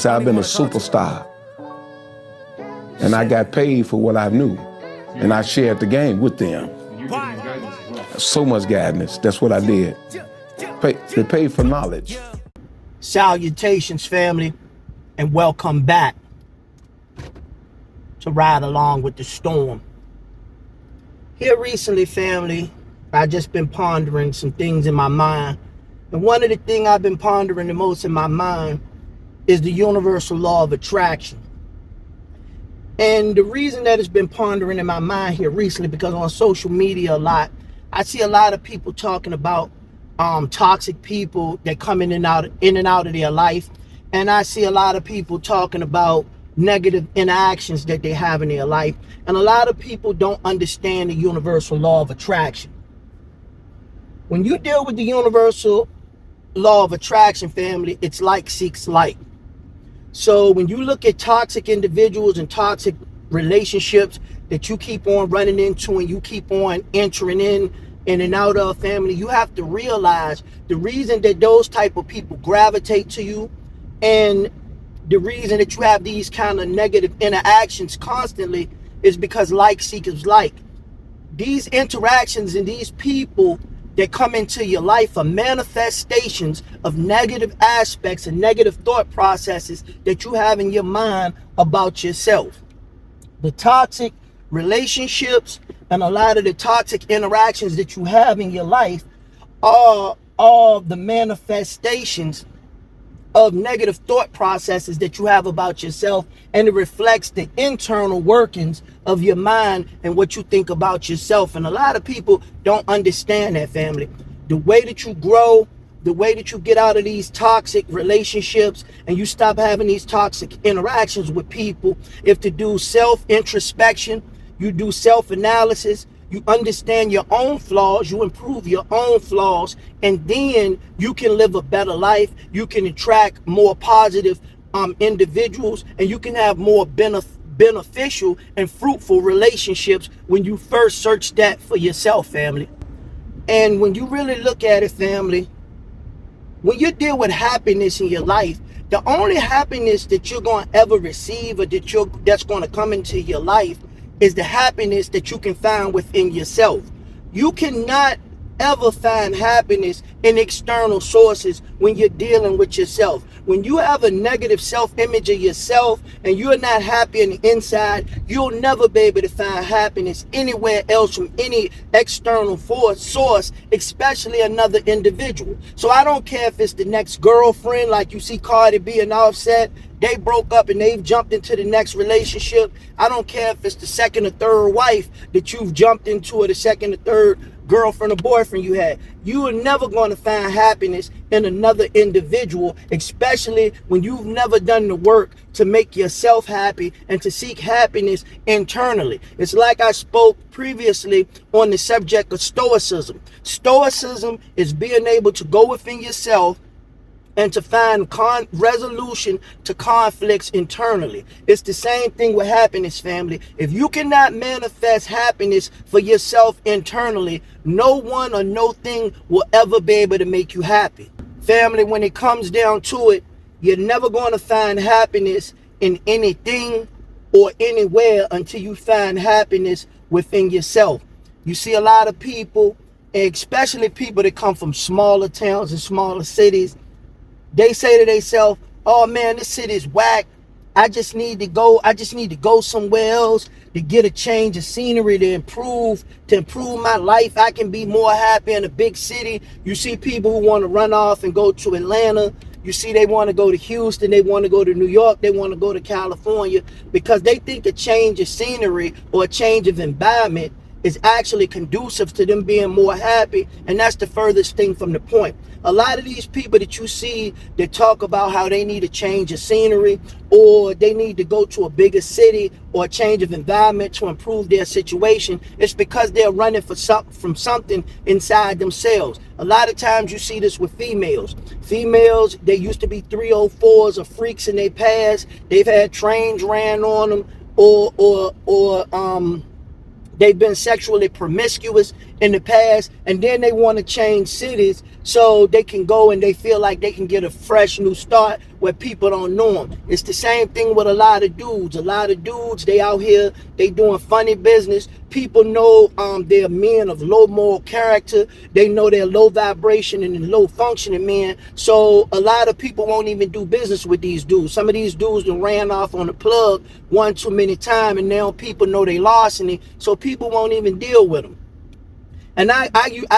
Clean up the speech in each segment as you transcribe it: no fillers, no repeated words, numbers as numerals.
So I've been a superstar, and I got paid for what I knew, and I shared the game with them. So much guidance. That's what I did. They paid for knowledge. Salutations, family, and welcome back to Ride Along with the Storm. Here recently, family, I just been pondering some things in my mind. And one of the things I've been pondering the most in my mind is the universal law of attraction. And the reason that it's been pondering in my mind here recently, because on social media a lot, I see a lot of people talking about toxic people that come in and out of their life. And I see a lot of people talking about negative interactions that they have in their life. And a lot of people don't understand the universal law of attraction. When you deal with the universal law of attraction, family, it's like seeks like. So when you look at toxic individuals and toxic relationships that you keep on running into and you keep on entering in and out of, family, you have to realize the reason that those type of people gravitate to you and the reason that you have these kind of negative interactions constantly is because like seekers like. These interactions and these people that come into your life are manifestations of negative aspects and negative thought processes that you have in your mind about yourself. The toxic relationships and a lot of the toxic interactions that you have in your life are all the manifestations of negative thought processes that you have about yourself, and it reflects the internal workings of your mind and what you think about yourself. And a lot of people don't understand that, family. The way that you grow, the way that you get out of these toxic relationships and you stop having these toxic interactions with people, if to do self-introspection, you do self-analysis, you understand your own flaws, you improve your own flaws, and then you can live a better life. You can attract more positive individuals, and you can have more beneficial and fruitful relationships when you first search that for yourself, family. And when you really look at it, family, when you deal with happiness in your life, the only happiness that you're going to ever receive or that's going to come into your life is the happiness that you can find within yourself. You cannot ever find happiness in external sources when you're dealing with yourself. When you have a negative self-image of yourself and you're not happy on the inside, you'll never be able to find happiness anywhere else from any external source, especially another individual. So I don't care if it's the next girlfriend, like you see Cardi B and Offset, they broke up and they've jumped into the next relationship. I don't care if it's the second or third wife that you've jumped into or the second or third girlfriend or boyfriend you had. You are never going to find happiness in another individual, especially when you've never done the work to make yourself happy and to seek happiness internally. It's like I spoke previously on the subject of stoicism. Stoicism is being able to go within yourself and to find resolution to conflicts internally. It's the same thing with happiness, family. If you cannot manifest happiness for yourself internally, no one or no thing will ever be able to make you happy. Family, when it comes down to it, you're never going to find happiness in anything or anywhere until you find happiness within yourself. You see a lot of people, especially people that come from smaller towns and smaller cities, they say to themselves, oh man, this city is whack. I just need to go somewhere else to get a change of scenery to improve my life. I can be more happy in a big city. You see people who want to run off and go to Atlanta. You see they want to go to Houston, they want to go to New York, they want to go to California because they think a change of scenery or a change of environment is actually conducive to them being more happy, and that's the furthest thing from the point. A lot of these people that you see that talk about how they need a change of scenery or they need to go to a bigger city or a change of environment to improve their situation, it's because they're running from something inside themselves. A lot of times you see this with females. Females, they used to be 304s or freaks in their past. They've had trains ran on them or they've been sexually promiscuous in the past, and then they want to change cities so they can go and they feel like they can get a fresh new start where people don't know them. It's the same thing with a lot of dudes. A lot of dudes, they out here, they doing funny business. People know they're men of low moral character. They know they're low vibration and low functioning men. So a lot of people won't even do business with these dudes. Some of these dudes done ran off on the plug one too many times, and now people know they larceny, so people won't even deal with them. And I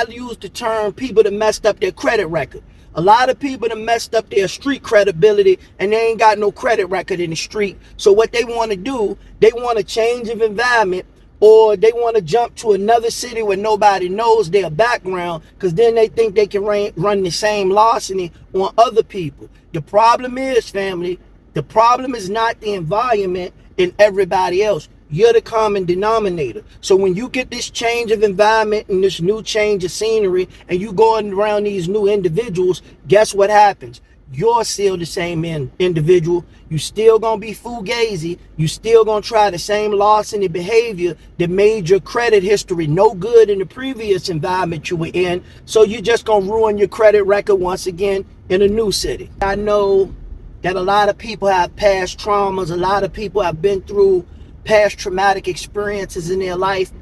use the term people that messed up their credit record. A lot of people that messed up their street credibility, and they ain't got no credit record in the street. So what they want to do, they want a change of environment, or they want to jump to another city where nobody knows their background, because then they think they can run the same larceny on other people. The problem is, family, the problem is not the environment and everybody else. You're the common denominator. So when you get this change of environment and this new change of scenery, and you going around these new individuals, guess what happens? You're still the same individual. You still gonna be fugazi. You still gonna try the same larceny behavior that made your credit history no good in the previous environment you were in. So you're just gonna ruin your credit record once again in a new city. I know that a lot of people have past traumas. A lot of people have been through past traumatic experiences in their life,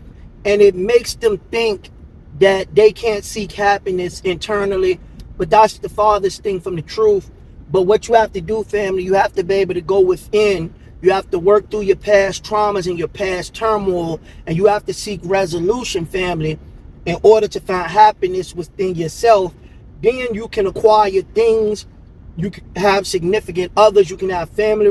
and it makes them think that they can't seek happiness internally. But that's the farthest thing from the truth. But what you have to do, family, you have to be able to go within. You have to work through your past traumas and your past turmoil, and you have to seek resolution, family, in order to find happiness within yourself. Then you can acquire things. You can have significant others. You can have family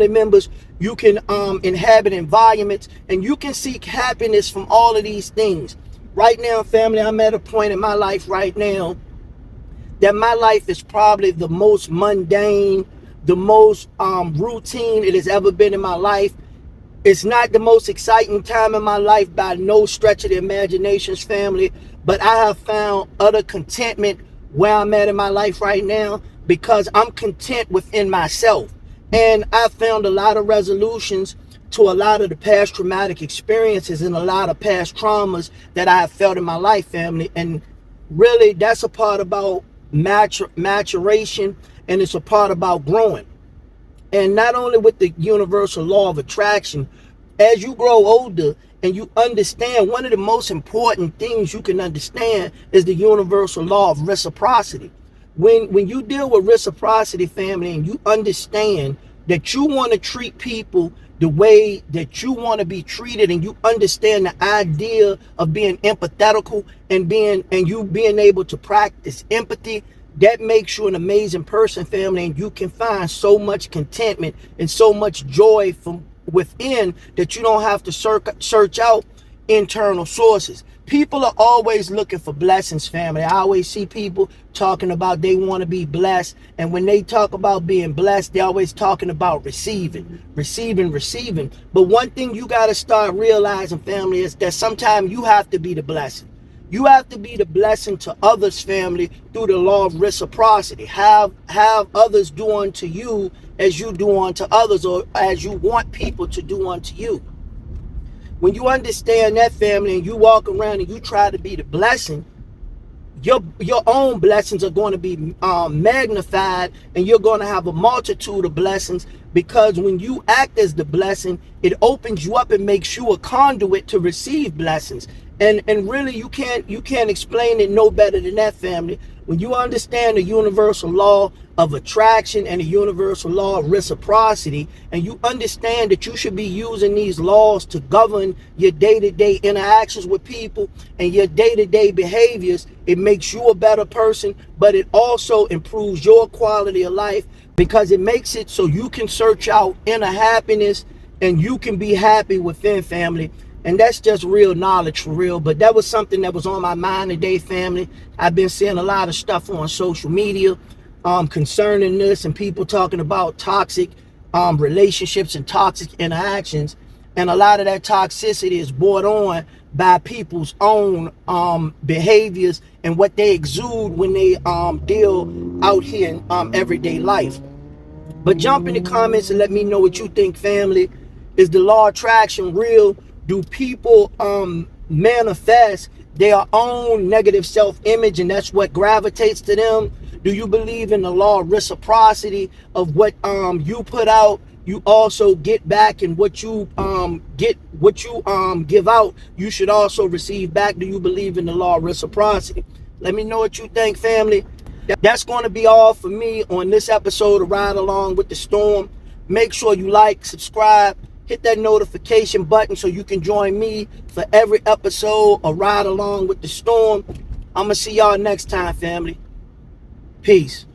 members. You can inhabit environments, and you can seek happiness from all of these things. Right now, family, I'm at a point in my life right now that my life is probably the most mundane, the most routine it has ever been in my life. It's not the most exciting time in my life by no stretch of the imaginations, family, but I have found utter contentment where I'm at in my life right now, because I'm content within myself. And I found a lot of resolutions to a lot of the past traumatic experiences and a lot of past traumas that I have felt in my life, family. And really, that's a part about maturation, and it's a part about growing. And not only with the universal law of attraction, as you grow older and you understand, one of the most important things you can understand is the universal law of reciprocity. When you deal with reciprocity, family, and you understand that you want to treat people the way that you want to be treated, and you understand the idea of being empathetical and you being able to practice empathy, that makes you an amazing person, family, and you can find so much contentment and so much joy from within that you don't have to search out internal sources. People are always looking for blessings, family. I always see people talking about they want to be blessed. And when they talk about being blessed, they're always talking about receiving. But one thing you got to start realizing, family, is that sometimes you have to be the blessing. You have to be the blessing to others, family, through the law of reciprocity. Have others do unto you as you do unto others, or as you want people to do unto you. When you understand that, family, and you walk around and you try to be the blessing, your own blessings are going to be magnified, and you're going to have a multitude of blessings, because when you act as the blessing, it opens you up and makes you a conduit to receive blessings. And really, you can't explain it no better than that, family. When you understand the universal law of attraction and the universal law of reciprocity, and you understand that you should be using these laws to govern your day-to-day interactions with people and your day-to-day behaviors, it makes you a better person, but it also improves your quality of life, because it makes it so you can search out inner happiness and you can be happy within, family. And that's just real knowledge for real. But that was something that was on my mind today, family. I've been seeing a lot of stuff on social media concerning this, and people talking about toxic relationships and toxic interactions. And a lot of that toxicity is brought on by people's own behaviors and what they exude when they deal out here in everyday life. But jump in the comments and let me know what you think, family. Is the law of attraction real? Do people manifest their own negative self-image, and that's what gravitates to them? Do you believe in the law of reciprocity of what you put out, you also get back, and what you give out, you should also receive back? Do you believe in the law of reciprocity? Let me know what you think, family. That's going to be all for me on this episode of Ride Along with the Storm. Make sure you like, subscribe, hit that notification button so you can join me for every episode of Ride Along with the Storm. I'm going to see y'all next time, family. Peace.